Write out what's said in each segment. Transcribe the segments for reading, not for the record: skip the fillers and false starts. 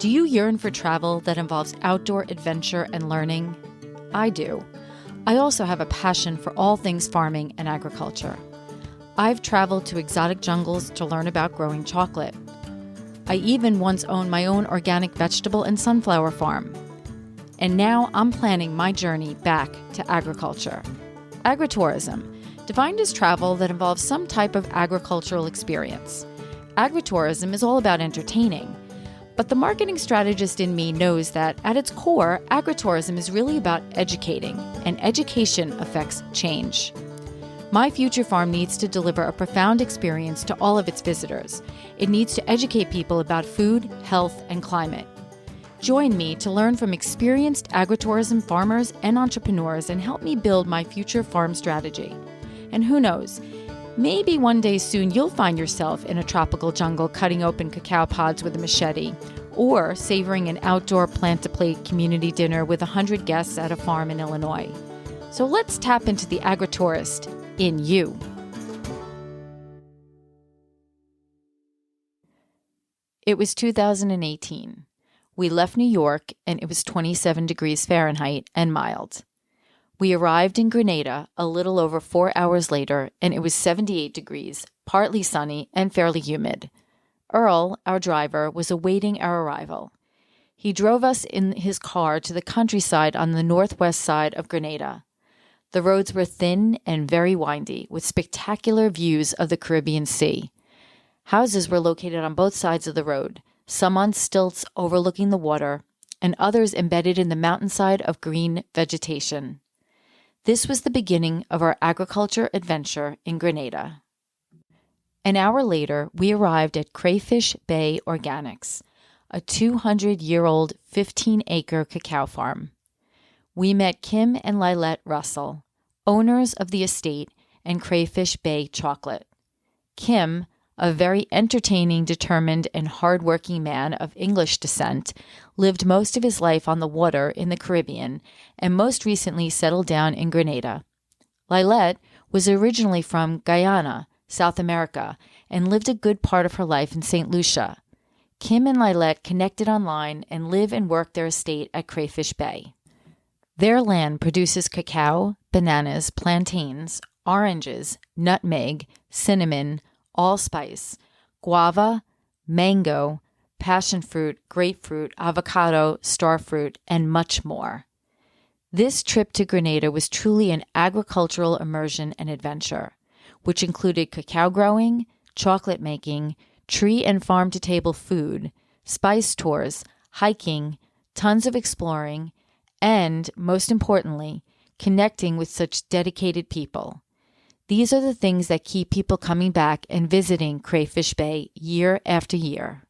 Do you yearn for travel that involves outdoor adventure and learning? I do. I also have a passion for all things farming and agriculture. I've traveled to exotic jungles to learn about growing chocolate. I even once owned my own organic vegetable and sunflower farm. And now I'm planning my journey back to agriculture. Agritourism, defined as travel that involves some type of agricultural experience. Agritourism is all about entertaining. But the marketing strategist in me knows that at its core, agritourism is really about educating, and education affects change. My future farm needs to deliver a profound experience to all of its visitors. It needs to educate people about food, health, and climate. Join me to learn from experienced agritourism farmers and entrepreneurs and help me build my future farm strategy. And who knows, maybe one day soon you'll find yourself in a tropical jungle cutting open cacao pods with a machete, or savoring an outdoor plant-to-plate community dinner with 100 guests at a farm in Illinois. So let's tap into the agritourist in you. It was 2018. We left New York and it was 27 degrees Fahrenheit and mild. We arrived in Grenada a little over 4 hours later and it was 78 degrees, partly sunny and fairly humid. Earl, our driver, was awaiting our arrival. He drove us in his car to the countryside on the northwest side of Grenada. The roads were thin and very windy, with spectacular views of the Caribbean Sea. Houses were located on both sides of the road, some on stilts overlooking the water, and others embedded in the mountainside of green vegetation. This was the beginning of our agriculture adventure in Grenada. An hour later, we arrived at Crayfish Bay Organics, a 200-year-old 15-acre cacao farm. We met Kim and Lylette Russell, owners of the estate and Crayfish Bay Chocolate. Kim, a very entertaining, determined, and hard-working man of English descent, lived most of his life on the water in the Caribbean and most recently settled down in Grenada. Lylette was originally from Guyana, South America, and lived a good part of her life in St. Lucia. Kim and Lylette connected online and live and work their estate at Crayfish Bay. Their land produces cacao, bananas, plantains, oranges, nutmeg, cinnamon, allspice, guava, mango, passion fruit, grapefruit, avocado, starfruit, and much more. This trip to Grenada was truly an agricultural immersion and adventure, which included cacao growing, chocolate making, tree and farm-to-table food, spice tours, hiking, tons of exploring, and, most importantly, connecting with such dedicated people. These are the things that keep people coming back and visiting Crayfish Bay year after year.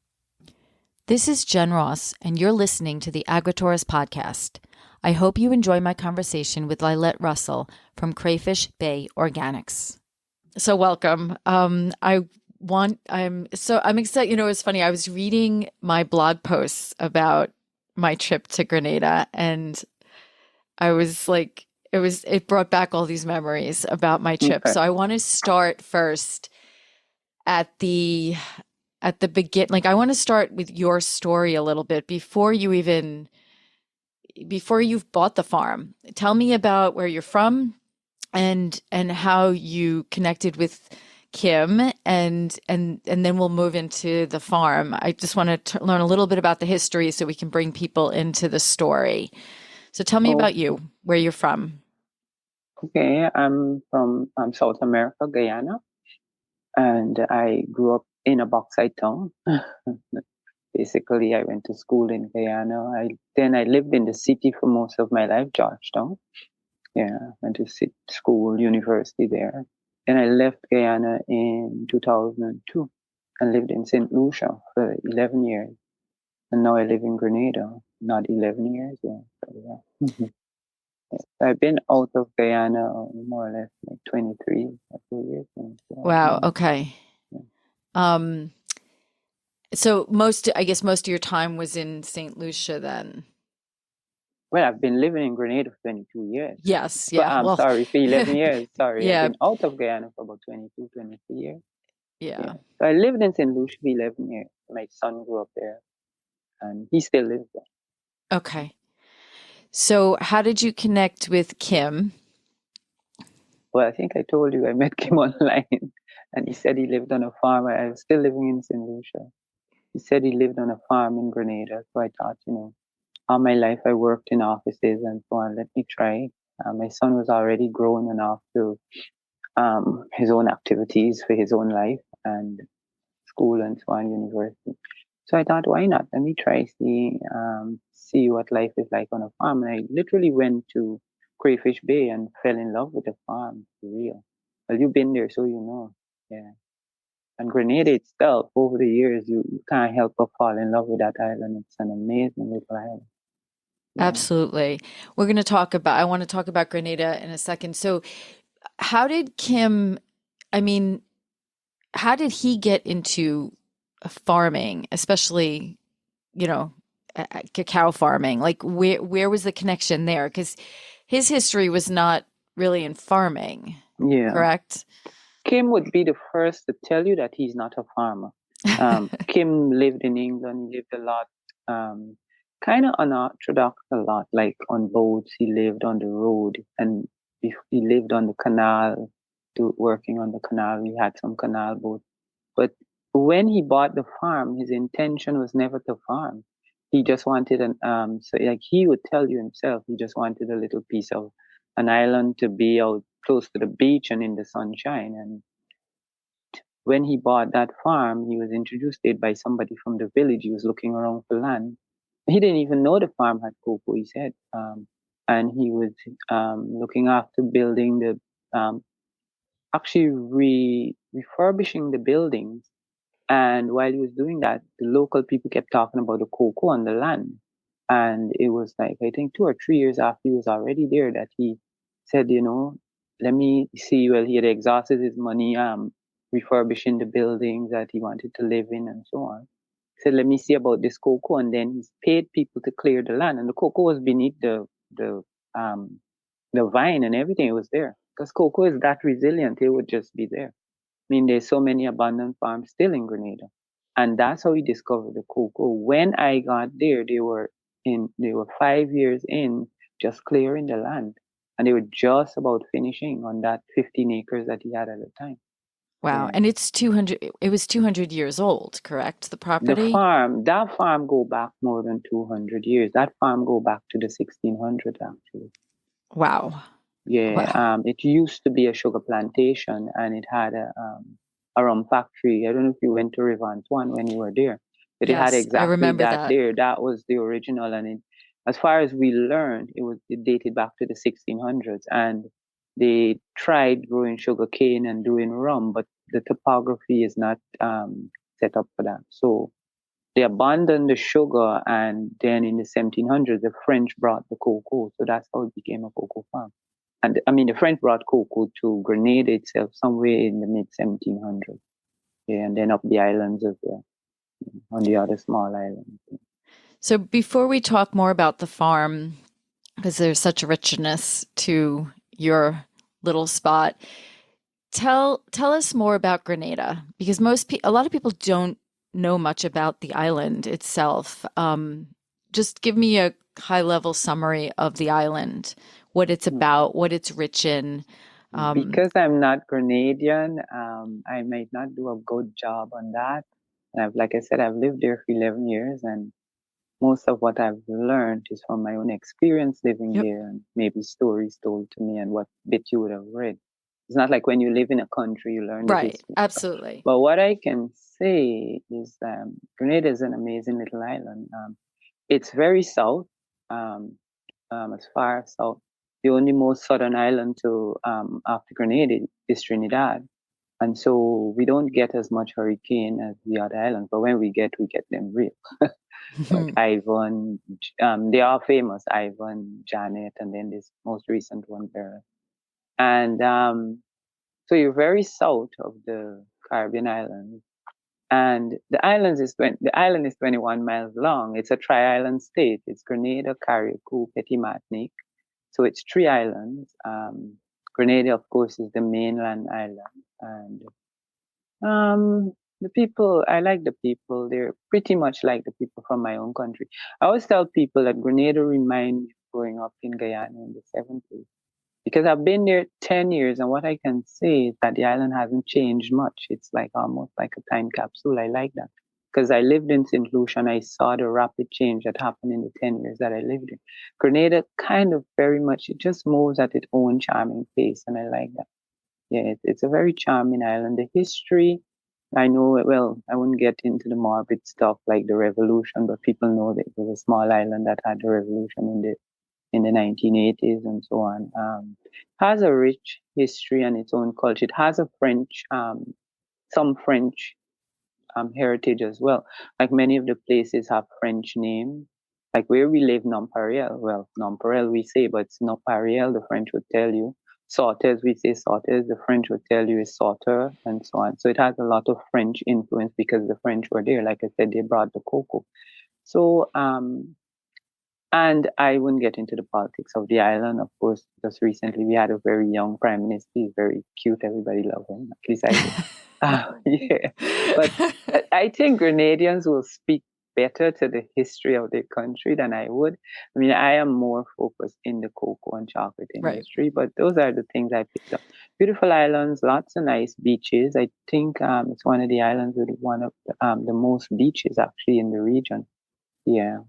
This is Jen Ross, and you're listening to the Agritourist Podcast. I hope you enjoy my conversation with Lylette Russell from Crayfish Bay Organics. So welcome. I'm excited. You know, it's funny. I was reading my blog posts about my trip to Grenada, and I was like, it brought back all these memories about my trip. Okay. So I want to start first at the begin. Like, I want to start with your story a little bit before you've bought the farm. Tell me about where you're from and how you connected with Kim, and then we'll move into the farm. I just want to learn a little bit about the history so we can bring people into the story. So tell me about you, where you're from. Okay, I'm from South America, Guyana, and I grew up in a bauxite town. Basically, I went to school in Guyana. Then I lived in the city for most of my life, Georgetown. Yeah, went to school, university there. Then I left Guyana in 2002 and lived in St. Lucia for 11 years. And now I live in Grenada, not 11 years. Yeah. So, yeah. I've been out of Guyana more or less like 23 or 2 years. So, wow. Okay. Yeah. So most of your time was in St. Lucia then. Well, I've been living in Grenada for 22 years. Yes. Yeah. But, sorry, for 11 years. Sorry. Yeah. I've been out of Guyana for about 22, 23 years. Yeah. So I lived in St. Lucia for 11 years. My son grew up there. and he still lives there. Okay. So how did you connect with Kim? Well, I think I told you I met Kim online, and he said he lived on a farm. I was still living in St. Lucia. He said he lived on a farm in Grenada. So I thought, all my life I worked in offices and so on. Let me try. My son was already grown enough to his own activities for his own life and school and so on, university. So I thought, why not? Let me try see what life is like on a farm. And I literally went to Crayfish Bay and fell in love with the farm for real. Well, you've been there, so you know. Yeah. And Grenada itself, over the years, you can't help but fall in love with that island. It's an amazing little island. Yeah. Absolutely. I want to talk about Grenada in a second. So how did Kim, I mean, how did he get into farming, especially, cacao farming? Like where was the connection there? Because his history was not really in farming, Yeah. correct? Kim would be the first to tell you that he's not a farmer. Kim lived in England, he lived a lot, kind of unorthodox a lot, like on boats. He lived on the road and he lived on the canal, working on the canal. He had some canal boats. But when he bought the farm, his intention was never to farm. He just wanted so like he would tell you himself, he just wanted a little piece of an island to be out close to the beach and in the sunshine. And when he bought that farm, he was introduced to it by somebody from the village. He was looking around for land. He didn't even know the farm had cocoa, he said. And he was looking after building actually refurbishing the buildings. And while he was doing that, the local people kept talking about the cocoa on the land. And it was like, I think 2 or 3 years after he was already there that he said, let me see. Well, he had exhausted his money refurbishing the buildings that he wanted to live in and so on. He said, let me see about this cocoa. And then he's paid people to clear the land. And the cocoa was beneath um, the vine and everything. It was there. Because cocoa is that resilient, it would just be there. I mean, there's so many abandoned farms still in Grenada. And that's how we discovered the cocoa. When I got there, they were 5 years in just clearing the land. And they were just about finishing on that 15 acres that he had at the time. Wow. Yeah. And it was 200 years old, correct? The property? That farm go back more than 200 years. That farm go back to the 1600s, actually. Wow. Yeah, Wow. it used to be a sugar plantation and it had a rum factory. I don't know if you went to One when you were there, but it had Yes, I exactly remember that that. there. That was the original, and as far as we learned, it dated back to the 1600s, and they tried growing sugar cane and doing rum, but the topography is not set up for that. So they abandoned the sugar, and then in the 1700s, the French brought the cocoa. So that's how it became a cocoa farm. And I mean, the French brought cocoa to Grenada itself somewhere in the mid 1700s. Yeah, and then up the islands as well, on the other small islands. So before we talk more about the farm, because there's such a richness to your little spot, tell us more about Grenada because a lot of people don't know much about the island itself. Just give me a high level summary of the island, what it's Hmm. about, what it's rich in. Because I'm not Grenadian, I might not do a good job on that. And like I said, I've lived there for 11 years, and most of what I've learned is from my own experience living Yep. there and maybe stories told to me and what bit you would have read. It's not like when you live in a country, you learn the Right. history. Absolutely. But what I can say is Grenada is an amazing little island. It's very south, um, as far south. The only most southern island to after Grenada is Trinidad. And so we don't get as much hurricane as the other islands, but when we get them real. Like Ivan, they are famous, Ivan, Janet, and then this most recent one, Earl. And so you're very south of the Caribbean islands. And the island is 21 miles long. It's a tri-island state. It's Grenada, Carriacou, Petit Martinique. So it's 3 islands. Grenada, of course, is the mainland island. And the people, I like the people. They're pretty much like the people from my own country. I always tell people that Grenada reminds me of growing up in Guyana in the 70s. Because I've been there 10 years, and what I can say is that the island hasn't changed much. It's like almost like a time capsule. I like that. Because I lived in St. Lucia and I saw the rapid change that happened in the 10 years that I lived there. Grenada kind of very much, it just moves at its own charming pace, and I like that. Yeah, it's a very charming island. The history, I know it well. I wouldn't get into the morbid stuff like the revolution, but people know that it was a small island that had the revolution in the 1980s and so on. Has a rich history and its own culture. It has a French, some French heritage as well. Like many of the places have French names. Like where we live, Nonpareil. Well, Nonpareil we say, but it's Nonpareil, the French would tell you. Sauters, we say Sauters, the French would tell you is Sauter, and so on. So it has a lot of French influence because the French were there. Like I said, they brought the cocoa. So, and I wouldn't get into the politics of the island. Of course, just recently we had a very young prime minister. He's very cute. Everybody loves him. At least I do. Yeah. But I think Grenadians will speak better to the history of their country than I would. I mean, I am more focused in the cocoa and chocolate industry, but those are the things I picked up. Beautiful islands, lots of nice beaches. I think it's one of the islands with one of the most beaches actually in the region. Yeah.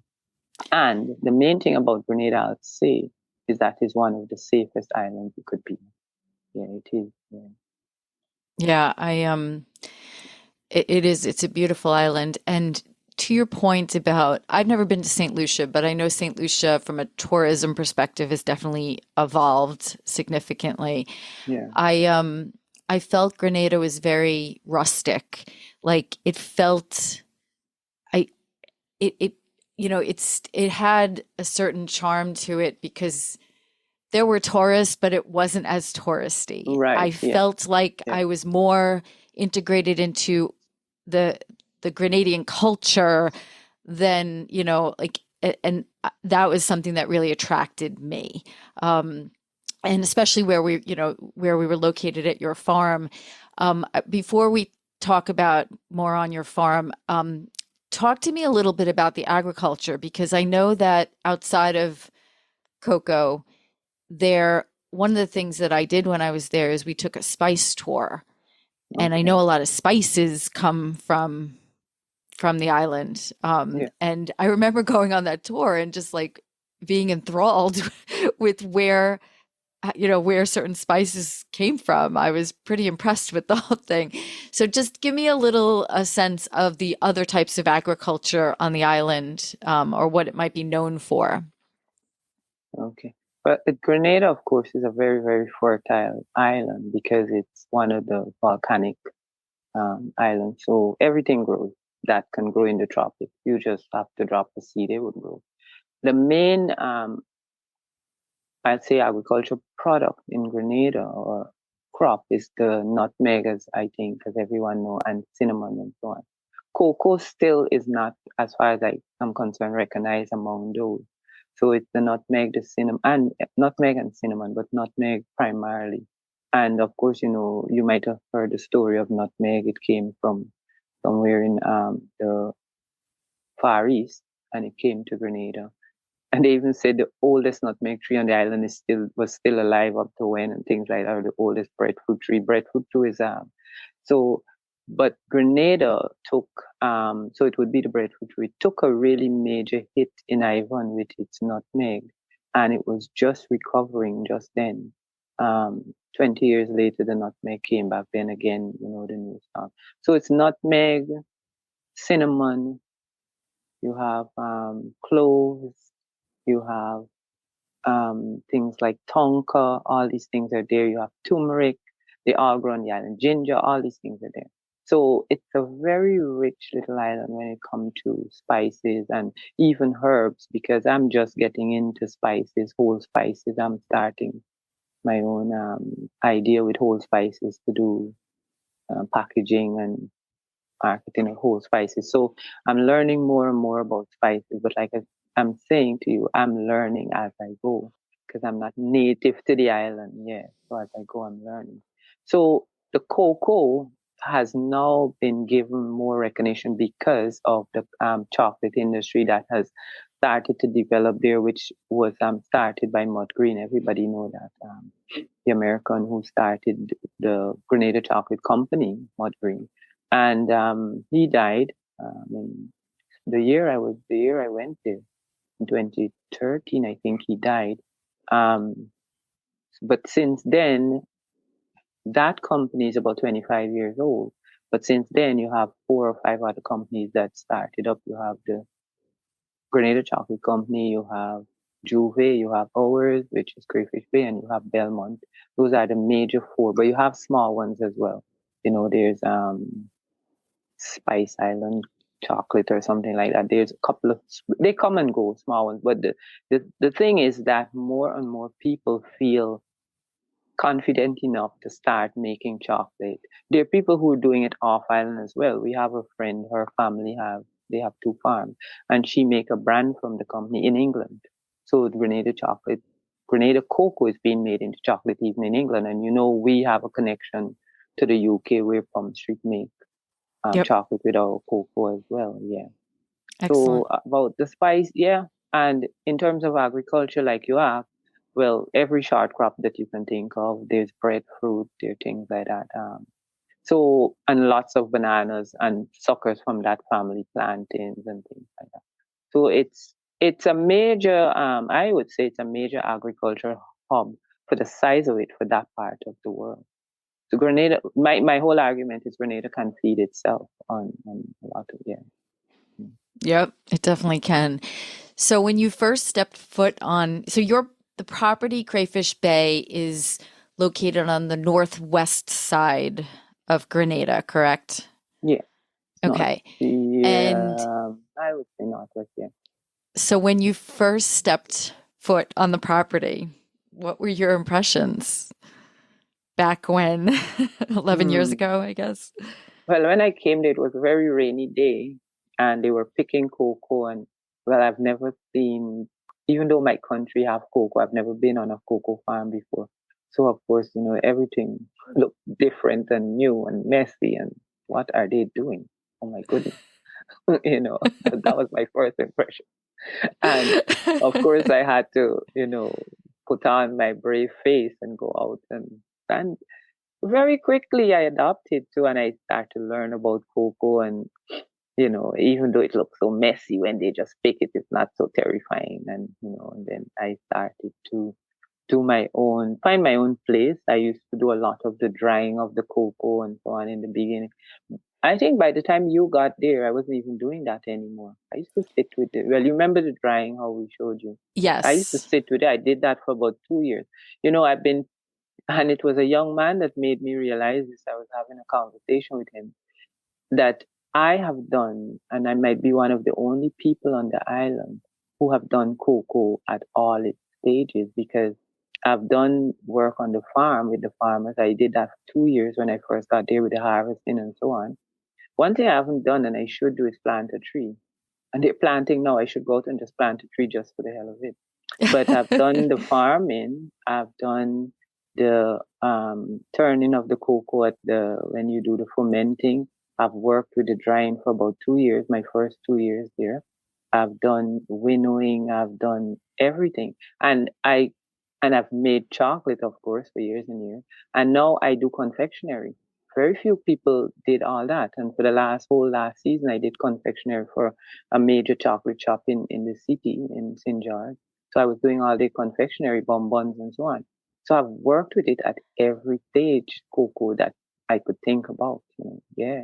And the main thing about Grenada, I'd say, is that it's one of the safest islands it could be. Yeah, it is. Yeah. Yeah, it is. It's a beautiful island. And to your point about, I've never been to St. Lucia, but I know St. Lucia from a tourism perspective has definitely evolved significantly. Yeah. I felt Grenada was very rustic. Like it felt, I, it, you know, it had a certain charm to it because there were tourists, but it wasn't as touristy. Right. I felt like I was more integrated into the Grenadian culture than, you know, like, and that was something that really attracted me. And especially where where we were located at your farm. Before we talk about more on your farm, talk to me a little bit about the agriculture, because I know that outside of cocoa, one of the things that I did when I was there is we took a spice tour. And I know a lot of spices come from the island. And I remember going on that tour and just like being enthralled with where certain spices came from. I was pretty impressed with the whole thing. So just give me a sense of the other types of agriculture on the island, or what it might be known for. Okay. But Grenada, of course, is a very, very fertile island because it's one of the volcanic islands. So everything grows that can grow in the tropics. You just have to drop a seed, it would grow. The main, I'd say, agricultural product in Grenada or crop is the nutmeg, as I think, as everyone knows, and cinnamon and so on. Cocoa still is not, as far as I am concerned, recognized among those. So it's the nutmeg, the cinnamon, and nutmeg and cinnamon, but nutmeg primarily. And of course, you might have heard the story of nutmeg. It came from somewhere in the Far East, and it came to Grenada. And they even said the oldest nutmeg tree on the island was still alive up to when, and things like that. Or the oldest breadfruit tree. Breadfruit tree is so. But Grenada took, so it would be the breadfruit tree, took a really major hit in Ivan with its nutmeg, and it was just recovering just then. 20 years later, the nutmeg came back. Then again, the new stuff. So it's nutmeg, cinnamon. You have cloves. You have things like tonka. All these things are there. You have turmeric. They all grow on the island. Ginger. All these things are there. So it's a very rich little island when it comes to spices and even herbs, because I'm just getting into spices, whole spices. I'm starting my own idea with whole spices to do packaging and marketing of whole spices. So I'm learning more and more about spices. But like I'm saying to you, I'm learning as I go because I'm not native to the island yet. So as I go, I'm learning. So the cocoa has now been given more recognition because of the chocolate industry that has started to develop there, which was started by Mud Green. Everybody know that the American who started the Grenada Chocolate Company, Mud Green, and he died. In the year I went there in 2013, I think he died. But since then, that company is about 25 years old. But since then, you have 4 or 5 other companies that started up. You have the Grenada Chocolate Company, you have Juve, you have ours, which is Crayfish Bay, and you have Belmont. Those are the major four, but you have small ones as well. There's Spice Island chocolate or something like that. There's a couple of, they come and go, small ones. But the thing is that more and more people feel confident enough to start making chocolate. There are people who are doing it off island as well. We have a friend, her family they have 2 farms, and she make a brand from the company in England. So the Grenada cocoa is being made into chocolate even in England. And we have a connection to the UK where Plum Street make Yep. chocolate with our cocoa as well. Yeah. Excellent. So about the spice, yeah. And in terms of agriculture, like you asked, well, every short crop that you can think of, there's breadfruit, there are things like that. And lots of bananas and suckers from that family, plantains and things like that. So it's a major, I would say it's a major agricultural hub for the size of it for that part of the world. So Grenada, my whole argument is Grenada can feed itself on a lot of, yeah. Yep, it definitely can. So when you first stepped foot on, the property Crayfish Bay is located on the northwest side of Grenada, correct? Yeah. Okay. And I would say northwest, yeah. so when you first stepped foot on the property, what were your impressions back when 11 years ago, I guess? Well, when I came there, it was a very rainy day, and they were picking cocoa. And well, I've never seen, even though my country have cocoa, I've never been on a cocoa farm before. So of course, everything looked different and new and messy. And what are they doing? Oh my goodness, So that was my first impression. And of course, I had to, put on my brave face and go out and very quickly I adopted to, and I started to learn about cocoa. And even though it looks so messy when they just pick it, it's not so terrifying. And then I started to find my own place. I used to do a lot of the drying of the cocoa and so on in the beginning. I think by the time you got there, I wasn't even doing that anymore. I used to sit with it. Well, you remember the drying, how we showed you? I used to Yes. sit with it. I did that for about 2 years. And it was a young man that made me realize this. I was having a conversation with him that I have done, and I might be one of the only people on the island who have done cocoa at all its stages, because I've done work on the farm with the farmers. I did that for 2 years when I first got there with the harvesting and so on. One thing I haven't done and I should do is plant a tree. And they're planting now. I should go out and just plant a tree just for the hell of it. But I've done the farming. I've done the turning of the cocoa when you do the fermenting. I've worked with the drying for about 2 years, my first 2 years there. I've done winnowing. I've done everything, and I've made chocolate, of course, for years and years. And now I do confectionery. Very few people did all that. And for the last season, I did confectionery for a major chocolate shop in the city in St. George. So I was doing all the confectionery, bonbons, and so on. So I've worked with it at every stage, cocoa, that I could think about. Yeah.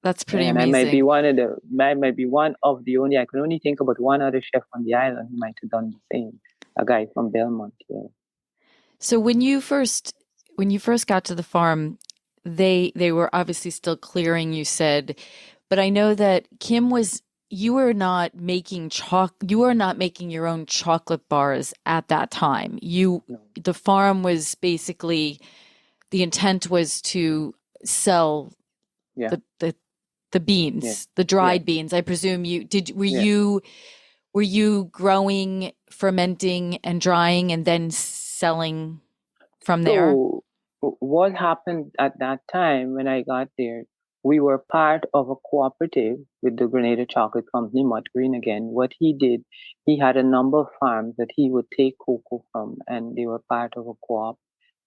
That's pretty And I amazing. might be one of the only, I can only think about one other chef on the island who might have done the same. A guy from Belmont. Yeah. So when you first got to the farm, they were obviously still clearing, you said, but I know that you were not making your own chocolate bars at that time. No. The farm was basically, the intent was to sell Yeah. the beans, Yeah. the dried Yeah. beans. I presume Yeah. were you growing, fermenting and drying and then selling from there? So what happened at that time when I got there? we were part of a cooperative with the Grenada Chocolate Company, Mutt Green again. What he did, he had a number of farms that he would take cocoa from, and they were part of a co-op.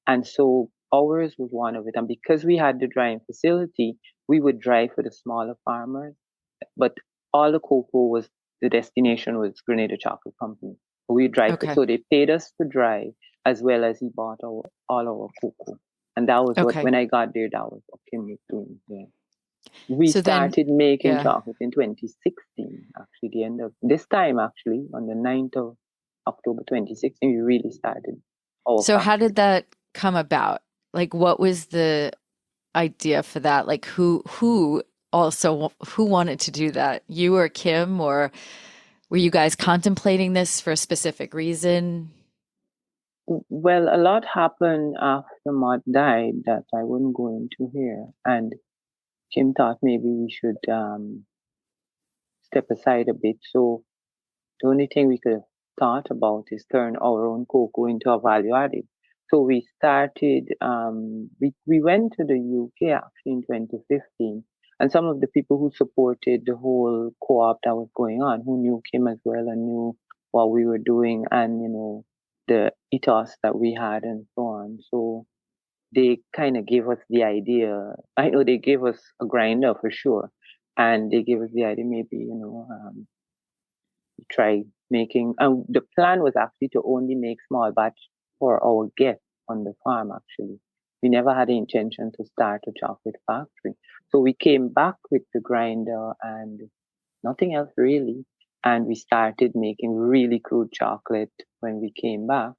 And so ours was one of it. And because we had the drying facility, we would dry for the smaller farmers. But all the cocoa was the destination was Grenada Chocolate Company. We dry for, Okay. so they paid us to dry as well as he bought all our cocoa. And that was what, Okay. when I got there, that was what Kim was doing. Yeah. We So then, started making yeah. chocolate in 2016, actually, the end of this time, actually, on the 9th of October 2016, we really started our So how factory. did that come about? Like, what was the idea for that? Like, who wanted to do that? You or Kim, or were you guys contemplating this for a specific reason? Well, a lot happened after Matt died that I wouldn't go into here. And Kim thought maybe we should step aside a bit. So the only thing we could have thought about is turn our own cocoa into a value added. So we started, we went to the UK actually in 2015. And some of the people who supported the whole co-op that was going on, who knew Kim as well and knew what we were doing and, the ethos that we had and so on. So they kind of gave us the idea. I know they gave us a grinder for sure. And they gave us the idea maybe, try making, and the plan was actually to only make small batch for our guests on the farm actually. We never had the intention to start a chocolate factory. So we came back with the grinder and nothing else really. And we started making really crude chocolate when we came back.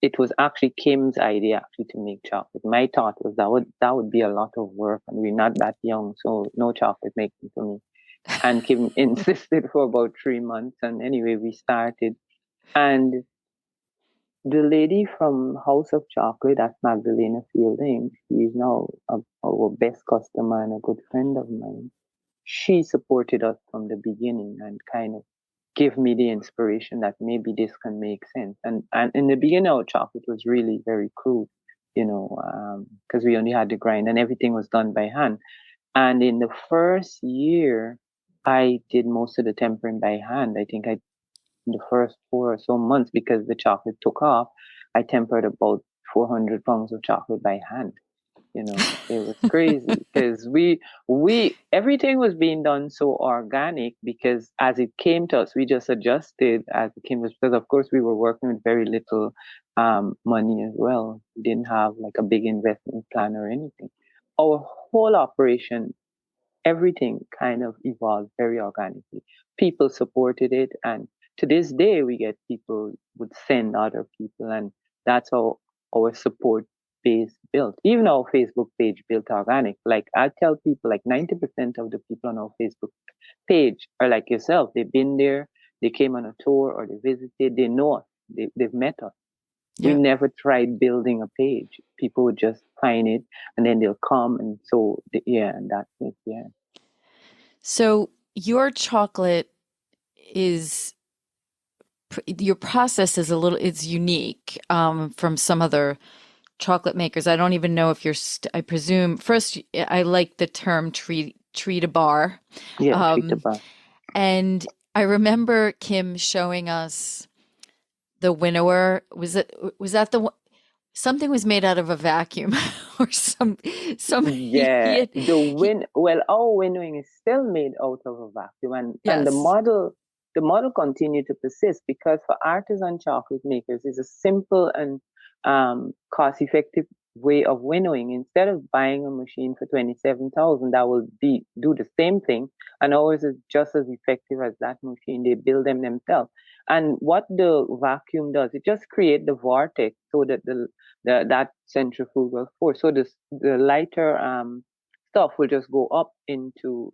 It was actually Kim's idea actually to make chocolate. My thought was that would be a lot of work and we're not that young, so no chocolate making for me. And Kim insisted for about 3 months. And anyway, we started. And the lady from House of Chocolate, that's Magdalena Fielding, she is now our best customer and a good friend of mine. She supported us from the beginning and kind of gave me the inspiration that maybe this can make sense. And in the beginning, our chocolate was really very crude, because we only had the grind and everything was done by hand. And in the first year, I did most of the tempering by hand. I think in the first 4 or so months, because the chocolate took off, I tempered about 400 pounds of chocolate by hand. It was crazy because we everything was being done so organic because as it came to us, we just adjusted as it came to us because of course we were working with very little money as well. We didn't have like a big investment plan or anything. Our whole operation, everything kind of evolved very organically. People supported it, and to this day, we get people would send other people, and that's how our support base built. Even our Facebook page built organic. Like I tell people, like 90% of the people on our Facebook page are like yourself. They've been there, they came on a tour, or they visited. They know us. They've met us. We Yeah. never tried building a page. People would just find it, and then they'll come, and so yeah, and that's it. Yeah. So your chocolate is your process is it's unique from some other chocolate makers. I don't even know if I presume first I like the term tree to bar. Yeah, treat the Um, bar. and I remember Kim showing us the winnower. Was that the one? Something was made out of a vacuum or some he Yeah, had, well, our winnowing is still made out of a vacuum, and yes. the model continued to persist because for artisan chocolate makers, it's a simple and cost effective way of winnowing. Instead of buying a machine for 27,000 that will do the same thing, and ours is just as effective as that machine. They build them themselves. And what the vacuum does, it just creates the vortex so that that centrifugal force. So the lighter stuff will just go up into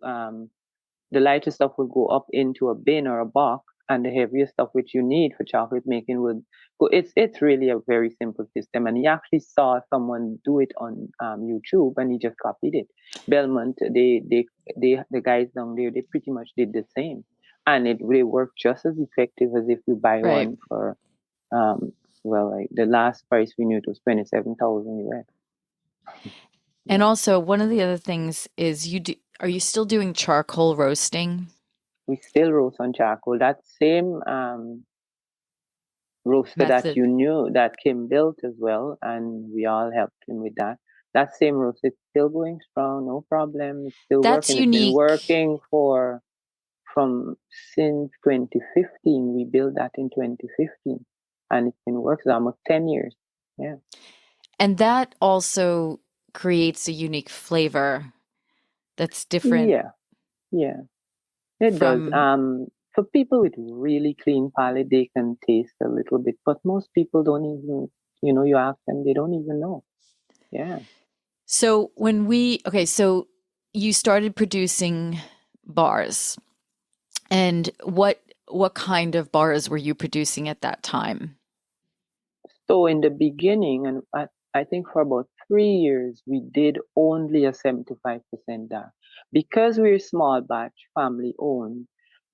the lighter stuff will go up into a bin or a box, and the heavier stuff which you need for chocolate making would go. It's really a very simple system, and he actually saw someone do it on YouTube, and he just copied it. Belmont, they the guys down there, they pretty much did the same, and they work just as effective as if you buy Right. one for um, well, like the last price we knew it was 27,000 US. And Yeah. also, one of the other things is you do. Are you still doing charcoal roasting? We still roast on charcoal. That same roaster that Method. you knew that Kim built as well, and we all helped him with that. That same roaster, it's still going strong, no problem. It's still That's working. It's been unique. working from since 2015. We built that in 2015, and it's been working almost 10 years. Yeah. And that also creates a unique flavor that's different Yeah. Yeah. It does. from, For people with really clean palate, they can taste a little bit, but most people don't even, you ask them, they don't even know. Yeah. so so you started producing bars, and what kind of bars were you producing at that time? So in the beginning, and I think for about 3 years, we did only a 75% dark. Because we're small batch, family owned,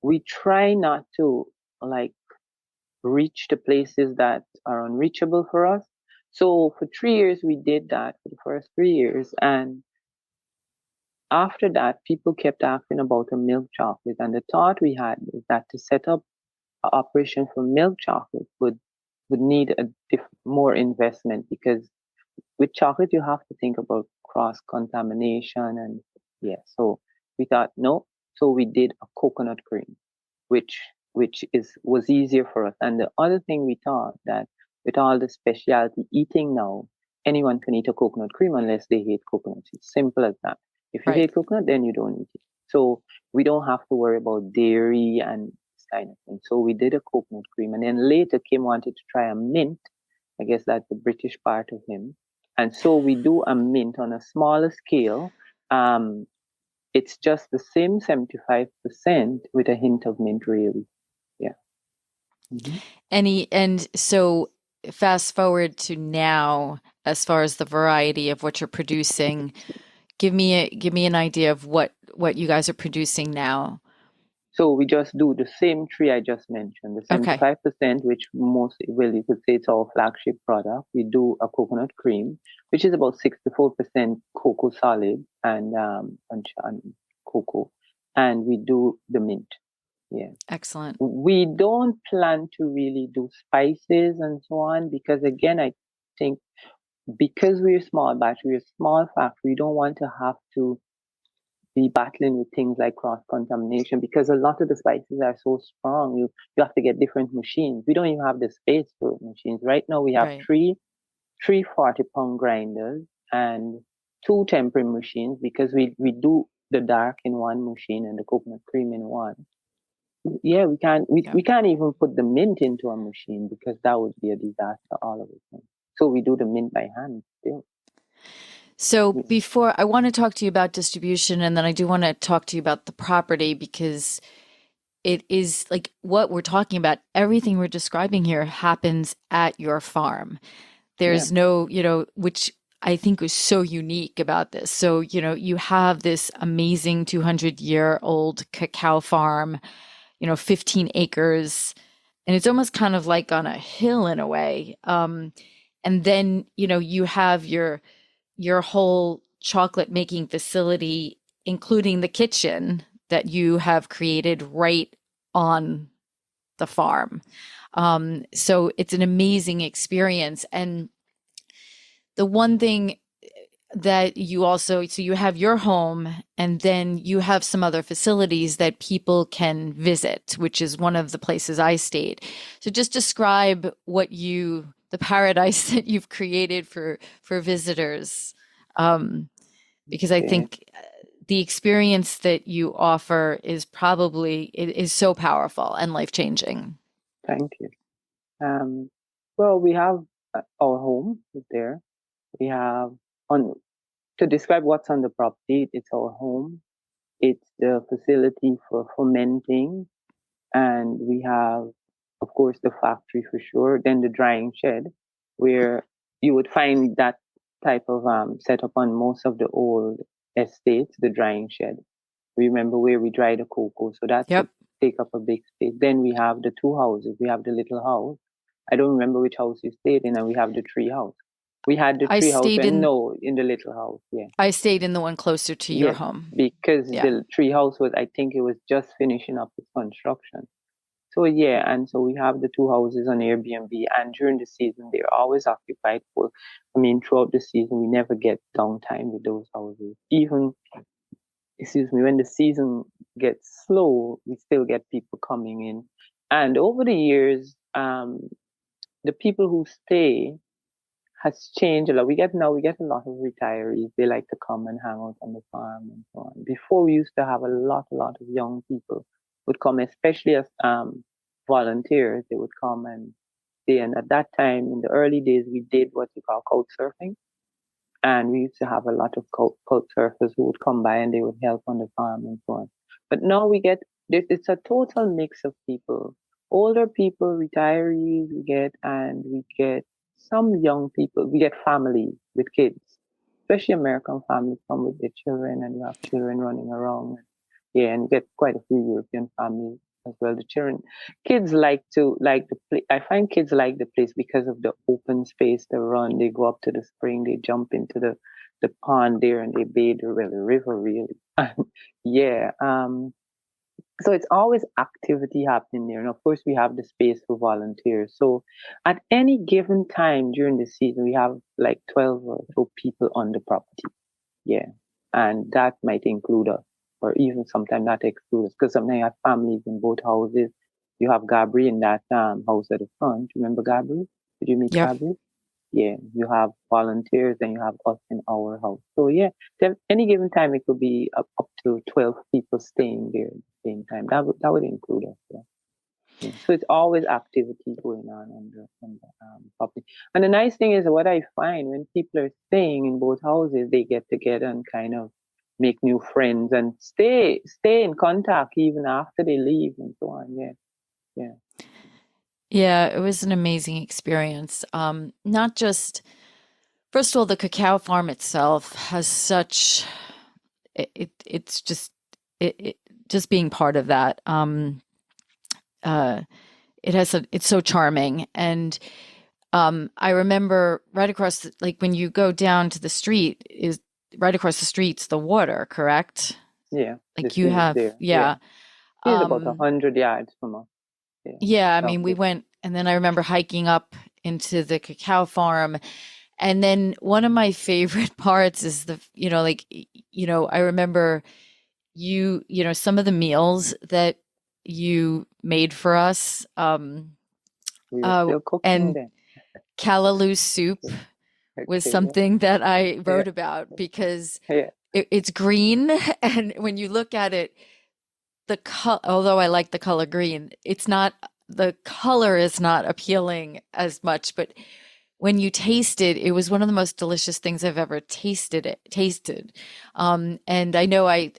we try not to like reach the places that are unreachable for us. So for 3 years, we did that for the first 3 years. And after that, people kept asking about a milk chocolate. And the thought we had is that to set up an operation for milk chocolate would need more investment, because with chocolate you have to think about cross contamination, and yeah, so we thought no, so we did a coconut cream, which was easier for us. And the other thing we thought, that with all the specialty eating now, anyone can eat a coconut cream unless they hate coconuts. It's simple as that. If you Right. hate coconut, then you don't eat it. So we don't have to worry about dairy and this kind of thing. So we did a coconut cream, and then later Kim wanted to try a mint. I guess that's the British part of him. And so we do a mint on a smaller scale. It's just the same 75% with a hint of mint, really. Yeah. Mm-hmm. And so fast forward to now, as far as the variety of what you're producing, give me an idea of what you guys are producing now. So we just do the same three I just mentioned, the Okay. 75%, which well, you could say it's our flagship product. We do a coconut cream, which is about 64% cocoa solid and cocoa. And we do the mint. Yeah. Excellent. We don't plan to really do spices and so on, because again, I think because we're small batch, we're a small factory, we don't want to have to be battling with things like cross contamination, because a lot of the spices are so strong. You have to get different machines. We don't even have the space for machines. Right now we have Right. three 40-pound grinders and two tempering machines, because we do the dark in one machine and the coconut cream in one. Yeah, Yeah. we can't even put the mint into a machine, because that would be a disaster all of it. So we do the mint by hand still. So Yeah. before I want to talk to you about distribution, and then I do want to talk to you about the property, because it is like what we're talking about, everything we're describing here happens at your farm. Yeah. There's no, which I think was so unique about this. So, you have this amazing 200-year-old cacao farm, 15 acres, and it's almost kind of like on a hill in a way. And then, you have your whole chocolate making facility, including the kitchen that you have created right on the farm. So it's an amazing experience. And the one thing that you also, so you have your home, and then you have some other facilities that people can visit, which is one of the places I stayed. So just describe the paradise that you've created for visitors, because I Okay. think the experience that you offer it is so powerful and life changing. Thank you. Well, we have our home is there. We have on to describe what's on the property. It's our home. It's the facility for fermenting, and we have, of course, the factory for sure. Then the drying shed, where you would find that type of setup on most of the old estates. The drying shed. Remember where we dry the cocoa, so that would Yep. take up a big space. Then we have the two houses. We have the little house. I don't remember which house you stayed in, and we have the tree house. We had the I tree house stayed and in no, in the little house. Yeah. I stayed in the one closer to your Yes, home. because Yeah. the tree house was, I think it was just finishing up its construction. So yeah, and so we have the two houses on Airbnb, and during the season they're always occupied. For, I mean, throughout the season we never get downtime with those houses. Even, excuse me, when the season gets slow, we still get people coming in. And over the years, the people who stay has changed a lot. We get a lot of retirees. They like to come and hang out on the farm and so on. Before we used to have a lot of young people would come, especially as volunteers. They would come and stay. And at that time, in the early days, we did what you call couch surfing, and we used to have a lot of couch surfers who would come by and they would help on the farm and so on. But now we get it's a total mix of people, older people, retirees, and we get some young people. We get families with kids, especially American families come with their children, and you have children running around. Yeah, and get quite a few European families as well. The children, kids like the place. I find kids like the place because of the open space. They run, they go up to the spring, they jump into the pond there, and they bathe, well, the river really. Yeah. So it's always activity happening there. And of course, we have the space for volunteers. So at any given time during the season, we have like 12 or so people on the property. Yeah. And that might include us, or even sometimes not exclude us, because sometimes you have families in both houses. You have Gabri in that house at the front. Remember Gabri? Did you meet Yeah. Gabri? Yeah, you have volunteers and you have us in our house. So yeah, any given time it could be up to 12 people staying there at the same time. That would include us. Yeah. Yeah. So it's always activity going on the property. And the nice thing is, what I find when people are staying in both houses, they get together and kind of make new friends and stay in contact even after they leave and so on. Yeah, yeah. Yeah, it was an amazing experience. Not just, first of all, the cacao farm itself has such, it's just, just being part of that. Uh, it's so charming. And I remember right across, like when you go down to the street, is right across the street's the water, correct? Yeah, the Like you sea is have, there. Yeah, yeah. sea is about Um, 100 yards from us. Yeah, yeah, I mean, we lovely. went, and then I remember hiking up into the cacao farm. And then one of my favorite parts is like, I remember some of the meals that you made for us. We were still cooking And then. callaloo soup Yeah. was Okay. Yeah. something that I Yeah. wrote about because Yeah. it's green. And when you look at it, although I like the color green, the color is not appealing as much, but when you taste it, it was one of the most delicious things I've ever tasted. And I know I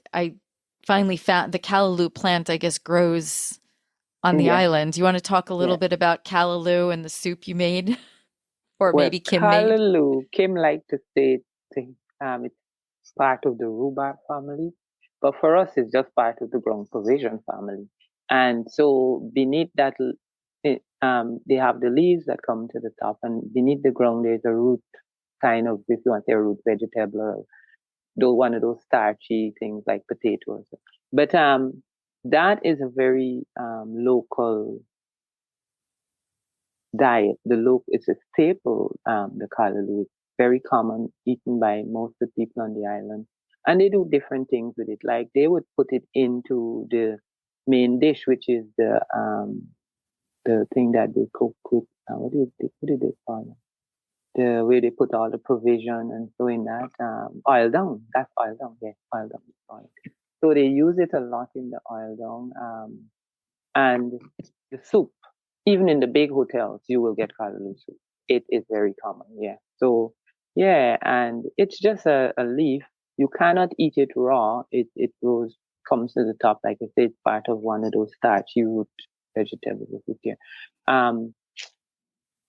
finally found the callaloo plant, I guess, grows on the Yeah. island. Do you want to talk a little Yeah. bit about callaloo and the soup you made? Or Well, maybe Kim made? callaloo, Kim like to say it's part of the rhubarb family, but for us, it's just part of the ground provision family. And so beneath that, they have the leaves that come to the top, and beneath the ground, there's a root kind of, if you want to say, a root vegetable, or though one of those starchy things like potatoes. But that is a very local diet. It's a staple. The callaloo is very common, eaten by most of the people on the island, and they do different things with it. Like they would put it into the main dish, which is the thing that they cook with. What did they call it? The way they put all the provision and so in that oil down. That's oil down. Yes, oil down. So they use it a lot in the oil down. And the soup, even in the big hotels, you will get callaloo soup. It is very common, yeah. So, yeah, and it's just a leaf. You cannot eat it raw. It comes to the top, like I said, it's part of one of those starchy root vegetables here. Um,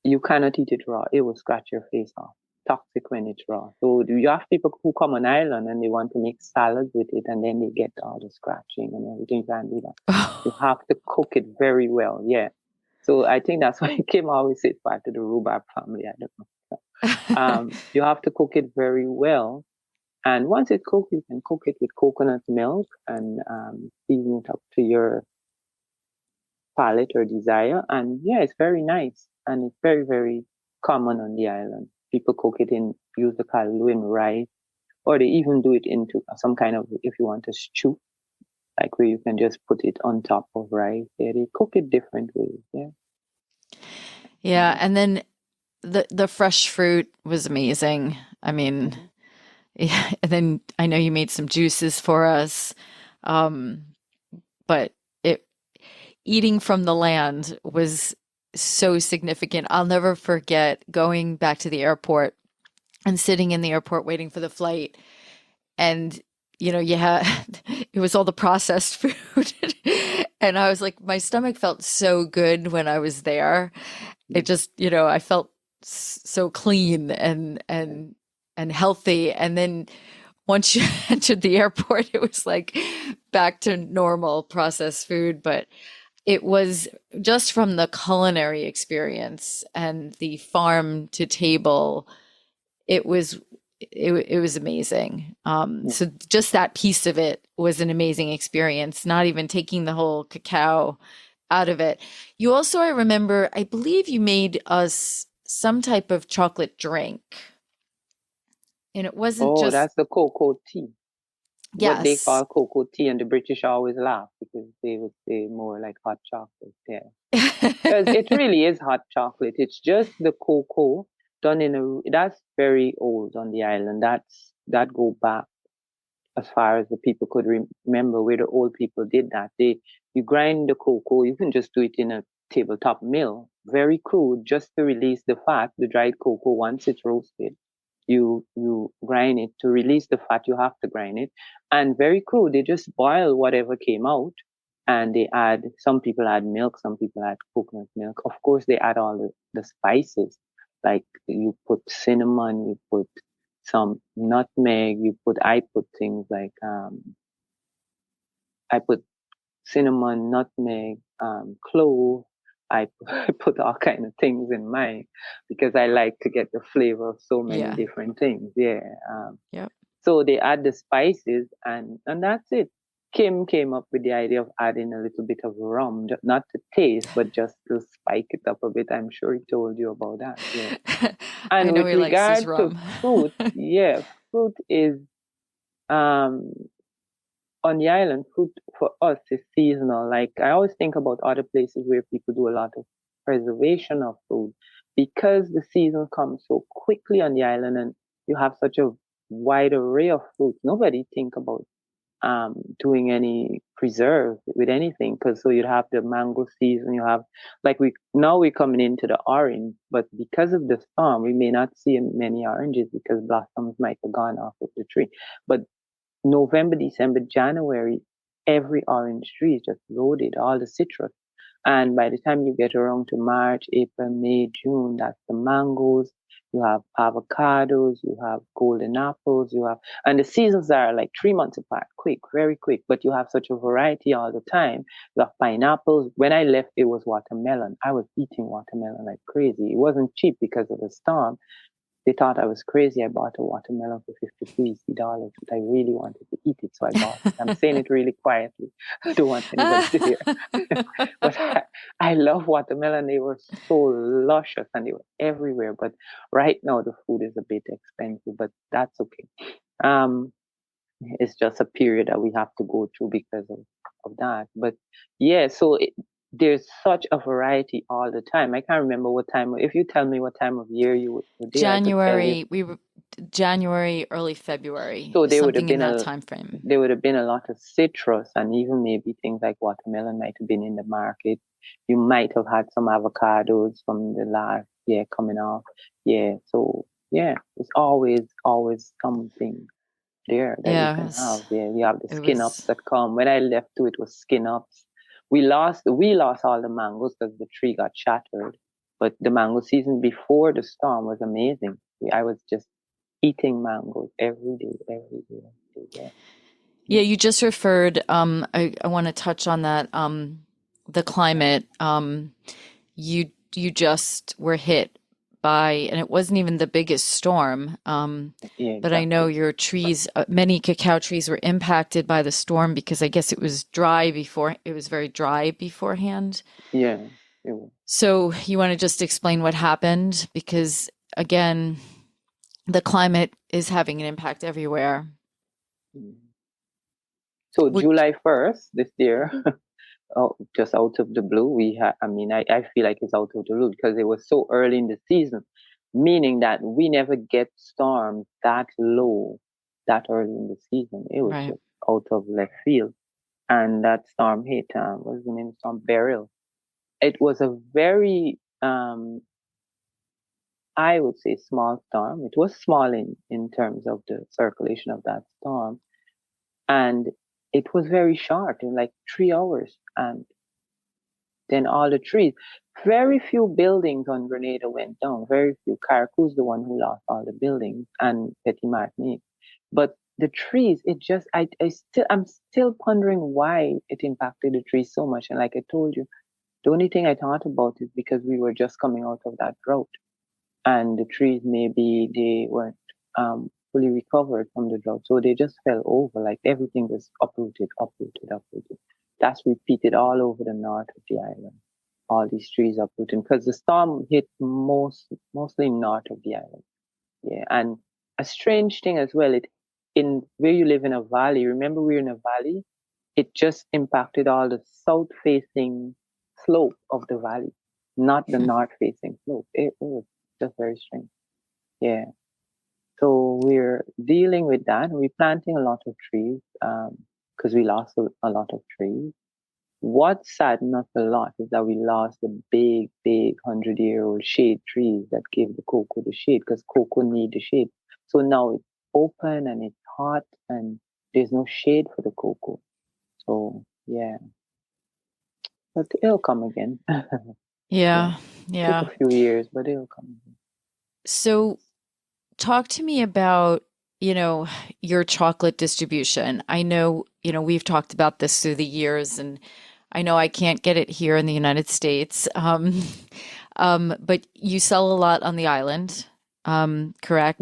you cannot eat it raw. It will scratch your face off. Toxic when it's raw. So you have people who come on island and they want to make salads with it, and then they get all the scratching and everything. You can't do that. You have to cook it very well. Yeah. So I think that's why Kim always says part of the rhubarb family. I don't know. You have to cook it very well. And once it's cooked, you can cook it with coconut milk and season it up to your palate or desire. And yeah, it's very nice. And it's very, very common on the island. People cook it in, use the callaloo in rice, or they even do it into some kind of, if you want a stew, like where you can just put it on top of rice. Yeah, they cook it different ways. Yeah. Yeah, and then the fresh fruit was amazing. I mean, Mhm. yeah, and then I know you made some juices for us. Um, but it eating from the land was so significant. I'll never forget going back to the airport and sitting in the airport waiting for the flight. And, you had it was all the processed food. And I was like, my stomach felt so good when I was there. It just, I felt so clean and healthy. And then once you entered the airport, it was like back to normal processed food. But it was just from the culinary experience and the farm to table, it was it was amazing. Yeah. So just that piece of it was an amazing experience, not even taking the whole cacao out of it. You also, I remember, I believe you made us some type of chocolate drink, and it wasn't Oh, just, that's the cocoa tea. What they yes. call cocoa tea, and the British always laugh because they would say more like hot chocolate. Yeah. Because it really is hot chocolate. It's just the cocoa done in that's very old on the island. That go back as far as the people could remember where the old people did that. You grind the cocoa, you can just do it in a tabletop mill, very crude, just to release the fat, the dried cocoa once it's roasted. You grind it to release the fat, you have to grind it. And very crude, they just boil whatever came out and they add some people add milk, some people add coconut milk. Of course they add all the spices. Like you put cinnamon, you put some nutmeg, I put things like I put cinnamon, nutmeg, clove. I put all kind of things in mine because I like to get the flavor of so many Yeah. different things. Yeah. Yep. So they add the spices and that's it. Kim came up with the idea of adding a little bit of rum, not to taste, but just to spike it up a bit. I'm sure he told you about that. Yeah. I And know with he likes his regard to rum. fruit, yeah, fruit is um on the island, fruit for us is seasonal. Like I always think about other places where people do a lot of preservation of food because the season comes so quickly on the island and you have such a wide array of fruits. Nobody think about doing any preserve with anything because so you'd have the mango season. You have like we're coming into the orange, but because of the storm, we may not see many oranges because blossoms might have gone off of the tree. But November, December, January, every orange tree is just loaded, all the citrus. And by the time you get around to March, April, May, June, that's the mangoes. You have avocados, you have golden apples, and the seasons are like 3 months apart, quick, very quick. But you have such a variety all the time. You have pineapples. When I left, it was watermelon. I was eating watermelon like crazy. It wasn't cheap because of the storm, they thought I was crazy. I bought a watermelon for $53, but I really wanted to eat it, so I bought it. I'm saying it really quietly. I don't want anybody to hear. But I love watermelon. They were so luscious and they were everywhere. But right now the food is a bit expensive, but that's okay. Um, it's just a period that we have to go through because of that. But yeah, so there's such a variety all the time. I can't remember what time. If you tell me what time of year you were there, I could tell you. January, we were January, early February, So something in that time frame. there would have been a lot of citrus and even maybe things like watermelon might have been in the market. You might have had some avocados from the last year coming off. Yeah. So yeah, it's always something there that you Yeah, can have. Yeah, you have the it skin ups was, that come. When I left too, it was skin ups. We lost all the mangoes because the tree got shattered. But the mango season before the storm was amazing. I was just eating mangoes every day, every day, every day. Yeah. yeah, Mm. you just referred, I want to touch on that, the climate. You just were hit by, and it wasn't even the biggest storm. Yeah, But I know exactly. your trees, many cacao trees were impacted by the storm because I guess it was it was very dry beforehand. Yeah. It was. So you want to just explain what happened? Because again, the climate is having an impact everywhere. Mm. So Would July 1st this year, oh, just out of the blue, I mean, I feel like it's out of the blue because it was so early in the season, meaning that we never get storms that low that early in the season. It was right. just out of left field. And that storm hit, what was the name? Storm Beryl. It was a very, I would say, small storm. It was small in terms of the circulation of that storm. And it was very short, in like 3 hours. And then all the trees. Very few buildings on Grenada went down. Very few. Caracou's the one who lost all the buildings, and Petit Martinique. But the trees, I'm still pondering why it impacted the trees so much. And like I told you, the only thing I thought about is because we were just coming out of that drought, and the trees maybe they weren't fully recovered from the drought, so they just fell over. Like everything was uprooted, uprooted, uprooted. That's repeated all over the north of the island. All these trees uprooted because the storm hit mostly north of the island. Yeah, and a strange thing as well. It in where you live in a valley. Remember, we're in a valley. It just impacted all the south-facing slope of the valley, not the north-facing slope. It was just very strange. Yeah. So we're dealing with that. We're planting a lot of trees because we lost a lot of trees. What saddened us a lot is that we lost the big, big 100-year-old shade trees that gave the cocoa the shade because cocoa need the shade. So now it's open and it's hot and there's no shade for the cocoa. So yeah, but it'll come again. Yeah, Yeah. took Yeah. a few years, but it'll come again. So talk to me about, your chocolate distribution. I know, we've talked about this through the years, and I know I can't get it here in the United States. But you sell a lot on the island, Yeah, correct?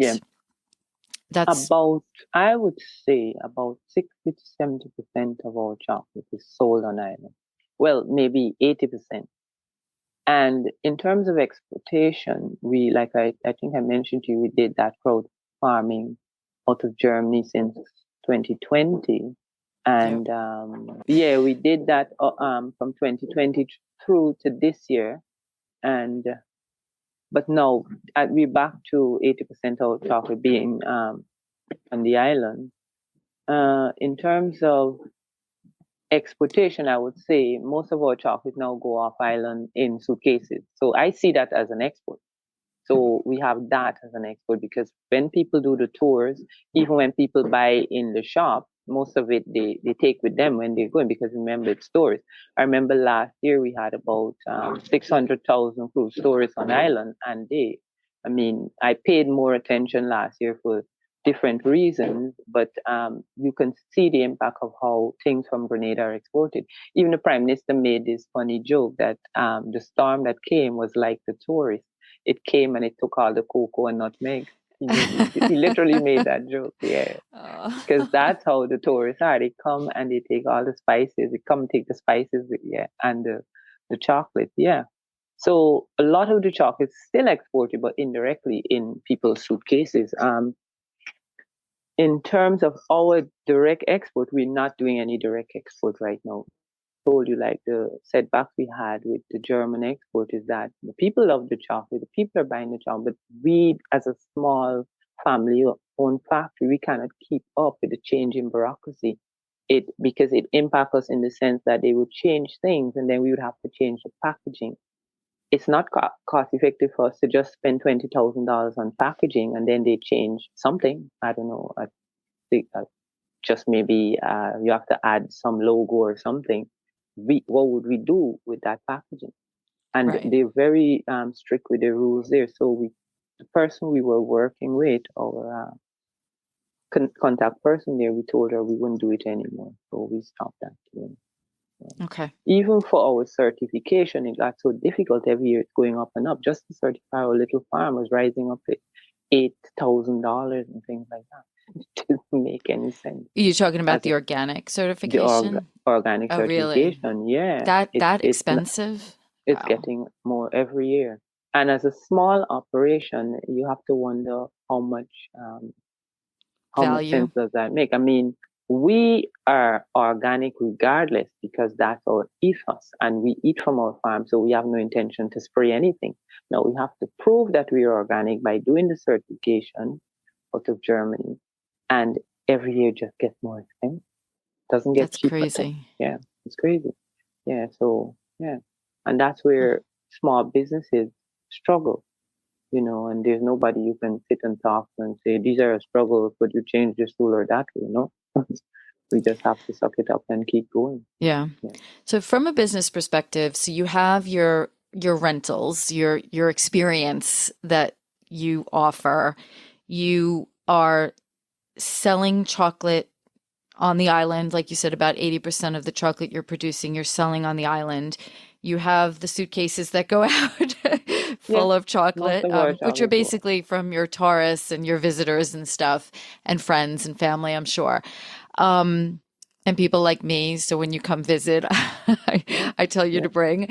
That's about I would say about 60 to 70% of our chocolate is sold on island. Well, maybe 80%. And in terms of exportation, we like I think I mentioned to you, we did that crowd farming out of Germany since 2020. yep. And yeah, we did that from 2020 through to this year. And but now we're back to 80% of chocolate being on the island. In terms of exportation, I would say most of our chocolate now go off island in suitcases. So I see that as an export. So we have that as an export because when people do the tours, even when people buy in the shop, most of it they take with them when they're going because remember it's stores. I remember last year we had about 600,000 cruise tourists on island, and I mean, I paid more attention last year for different reasons, but you can see the impact of how things from Grenada are exported. Even the Prime Minister made this funny joke that the storm that came was like the tourists. It came and it took all the cocoa and nutmeg. He literally made that joke, yeah. Oh. Because that's how the tourists are. They come and they take all the spices. They come and take the spices, yeah, and the chocolate, yeah. So a lot of the chocolate is still exported, but indirectly in people's suitcases. In terms of our direct export, we're not doing any direct export right now. Told you like the setback we had with the German export is that the people love the chocolate, the people are buying the chocolate, but we as a small family owned factory, we cannot keep up with the change in bureaucracy. It because it impacts us in the sense that they would change things and then we would have to change the packaging. It's not cost effective for us to just spend $20,000 on packaging and then they change something. I don't know. I think just maybe you have to add some logo or something. What would we do with that packaging? And Right. they're very strict with the rules there. So the person we were working with, our contact person there, we told her we wouldn't do it anymore. So we stopped that. Okay. Even for our certification, it got so difficult every year. It's going up and up. Just to certify our little farm was rising up to $8,000 and things like that. It doesn't make any sense. Are you talking about As the organic the certification? organic Oh, really? certification, yeah, That it's expensive? it's Wow. getting more every year. And as a small operation, you have to wonder how much Value? sense does that make? I mean, we are organic regardless because that's our ethos and we eat from our farm, so we have no intention to spray anything. Now we have to prove that we are organic by doing the certification out of Germany, and every year just gets more expensive. Doesn't get That's cheaper though. crazy. Yeah, it's crazy. Yeah, so yeah, and that's where small businesses struggle, and there's nobody you can sit and talk to and say, these are struggles, but you change this rule or that rule, We just have to suck it up and keep going. Yeah. Yeah. So from a business perspective, so you have your rentals, your experience that you offer. You are selling chocolate on the island, like you said, about 80% of the chocolate you're producing, you're selling on the island. You have the suitcases that go out Yeah, full of most chocolate, of our which are travelers go. basically from your tourists and your visitors and stuff, and friends and family, I'm sure. Um, and people like me. So when you come visit, Yeah, I tell you yeah, to bring.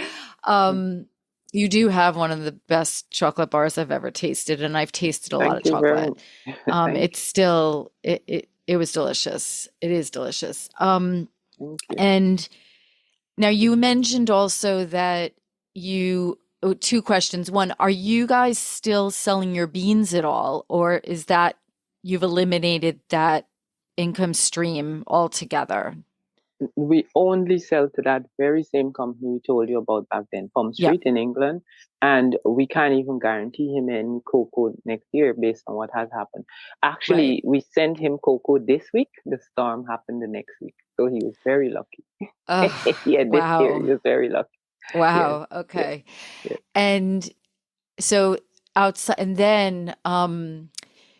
yeah. You do have one of the best chocolate bars I've ever tasted, and I've tasted a lot Thank of you very chocolate. much. Thank It's still it was delicious. It is delicious. you. Thank you. And now you mentioned also that you two questions. One, are you guys still selling your beans at all, or is that you've eliminated that income stream altogether? We only sell to that very same company we told you about back then, Pump Yeah, Street in England, and we can't even guarantee him any cocoa next year based on what has happened. right. Actually, we sent him cocoa this week. The storm happened the next week, so he was very lucky. Oh, Yeah, this year he wow. was very lucky. Yes, Wow. yes, Okay. yes. And so outside, and then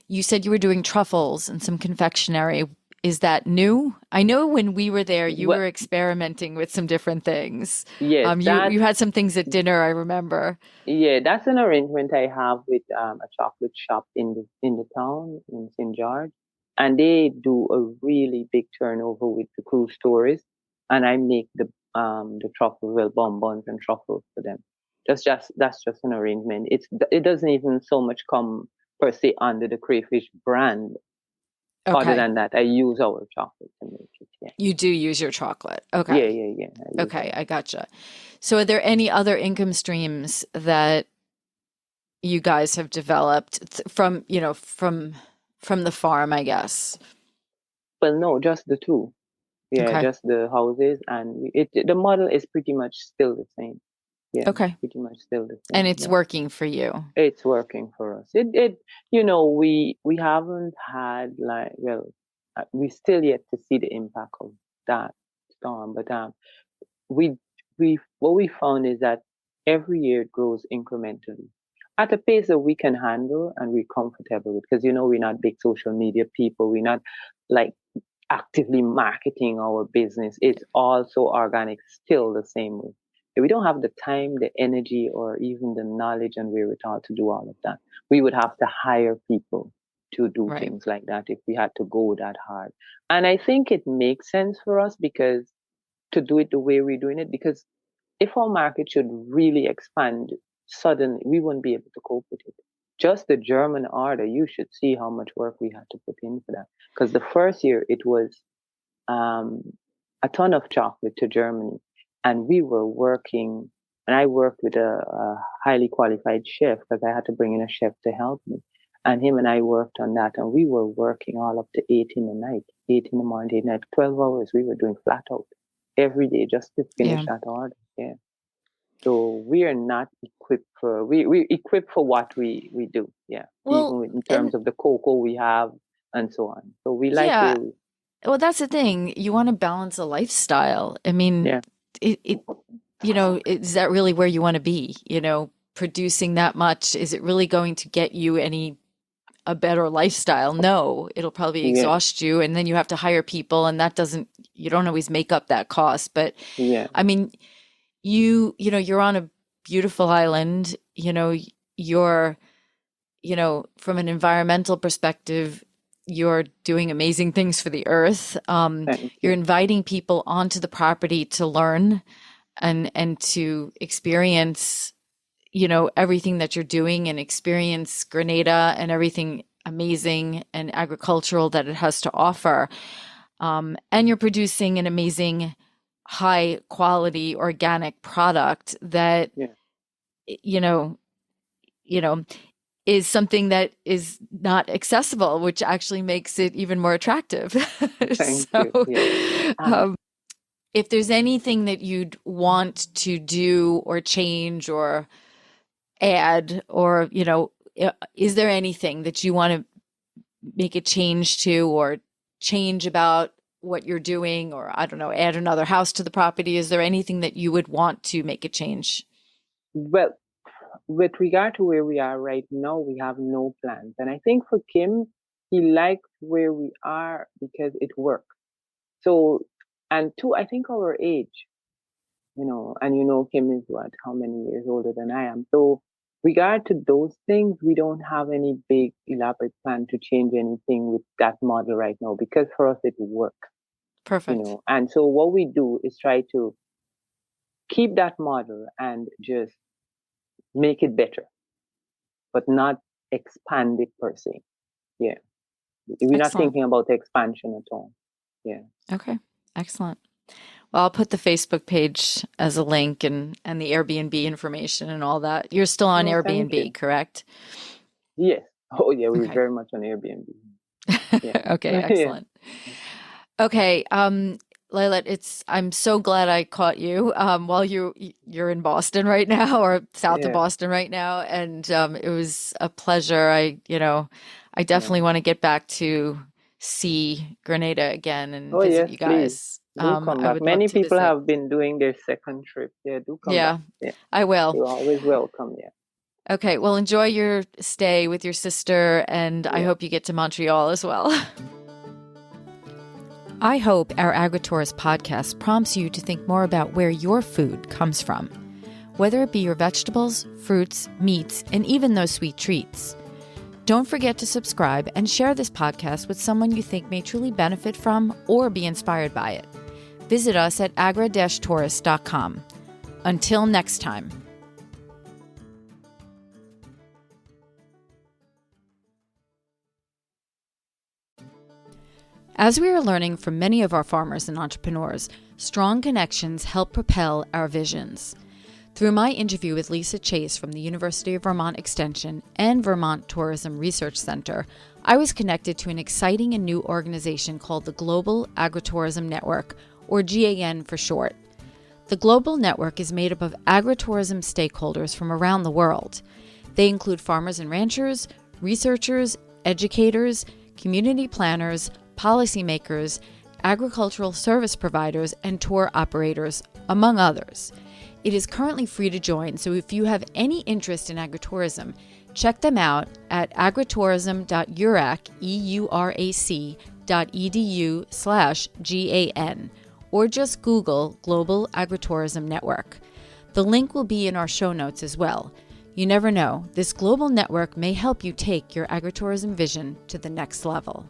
you said you were doing truffles and some confectionery. Is that new? I know when we were there, you Well, were experimenting with some different things. yes, You had some things at dinner, I remember. that's an arrangement I have with a chocolate shop in the town in St. George, and they do a really big turnover with the cruise tourists, and I make the truffle well bonbons and truffles for them. That's just an arrangement. It doesn't even so much come per se under the Crayfish brand. Other Okay. than that, I use our chocolate to make it. Yeah, You do use your chocolate. yeah, Okay. yeah, yeah. I use Okay, our I gotcha. So are there any other income streams that you guys have developed from, from the farm, I guess? well, no, just the two. Yeah, Okay. just the houses, and the model is pretty much still the same. Yeah, Okay. pretty much still the And same. it's Yeah, working for you. it's working for us. We haven't had like, well, we still yet to see the impact of that storm, but we we what we found is that every year it grows incrementally at a pace that we can handle and we're comfortable with, because we're not big social media people. We're not like actively marketing our business. It's also organic, still the same way. If we don't have the time, the energy, or even the knowledge and wherewithal to do all of that, we would have to hire people to do Right. things like that if we had to go that hard. And I think it makes sense for us because to do it the way we're doing it, because if our market should really expand suddenly, we wouldn't be able to cope with it. Just the German order, you should see how much work we had to put in for that. Because the first year it was um, a ton of chocolate to Germany, and we were working. And I worked with a highly qualified chef because I had to bring in a chef to help me. And him and I worked on that, and we were working all up to 8 in the night, 8 in the morning, 8 in the night, 12 hours. We were doing flat out every day just to finish Yeah. that order. Yeah. So we are not equipped for we equipped for what we do. Yeah. Even Well, in and terms of the cocoa we have and so on. So we like yeah, where we well, that's the thing. You want to balance a lifestyle. I mean, yeah. it is that really where you want to be? Producing that much, is it really going to get you a better lifestyle. No, it'll probably Yeah. exhaust you, and then you have to hire people, and you don't always make up that cost. But Yeah. I mean, you're on a beautiful island, you're, from an environmental perspective, you're doing amazing things for the earth. Thank You're you. inviting people onto the property to learn and to experience, everything that you're doing, and experience Grenada and everything amazing and agricultural that it has to offer. And you're producing an amazing, high quality organic product that, Yeah. you know, you know, is something that is not accessible, which actually makes it even more attractive. Thank So, you. Yeah. And if there's anything that you'd want to do or change or add, or, is there anything that you want to make a change to, or change about what you're doing, or I don't know, add another house to the property? Is there anything that you would want to make a change? well, with regard to where we are right now, we have no plans. And I think for Kim, he likes where we are because it works. So, and two, I think our age, and Kim is what, how many years older than I am. So, regard to those things, we don't have any big elaborate plan to change anything with that model right now because for us it works, Perfect. And so what we do is try to keep that model and just make it better, but not expand it per se. Yeah. We're not Excellent. thinking about expansion at all. Yeah. Okay. Excellent. Well, I'll put the Facebook page as a link, and the Airbnb information and all that. You're still on No, thank you. Airbnb, correct? Yes. Oh, yeah, we're Okay. very much on Airbnb. Yeah. Okay, Yeah. excellent. Okay, Lylette, I'm so glad I caught you while you're in Boston right now, or south of Yeah. Boston right now, and it was a pleasure. I Yeah. definitely want to get back to see Grenada again and Oh, visit yes, you please. guys. Do come I back. would love Many to people visit. have been doing their second trip. Yeah, do come back. Yeah, Yeah. I will. You're always welcome. Yeah. Okay, well, enjoy your stay with your sister, and I Yeah. hope you get to Montreal as well. I hope our AgriTourist podcast prompts you to think more about where your food comes from, whether it be your vegetables, fruits, meats, and even those sweet treats. Don't forget to subscribe and share this podcast with someone you think may truly benefit from or be inspired by it. Visit us at agra-tourist.com. Until next time. As we are learning from many of our farmers and entrepreneurs, strong connections help propel our visions. Through my interview with Lisa Chase from the University of Vermont Extension and Vermont Tourism Research Center, I was connected to an exciting and new organization called the Global Agritourism Network, or GAN for short. The Global Network is made up of agritourism stakeholders from around the world. They include farmers and ranchers, researchers, educators, community planners, policymakers, agricultural service providers, and tour operators, among others. It is currently free to join, so if you have any interest in agritourism, check them out at agritourism.eurac.edu/GAN, or just Google Global Agritourism Network. The link will be in our show notes as well. You never know, this global network may help you take your agritourism vision to the next level.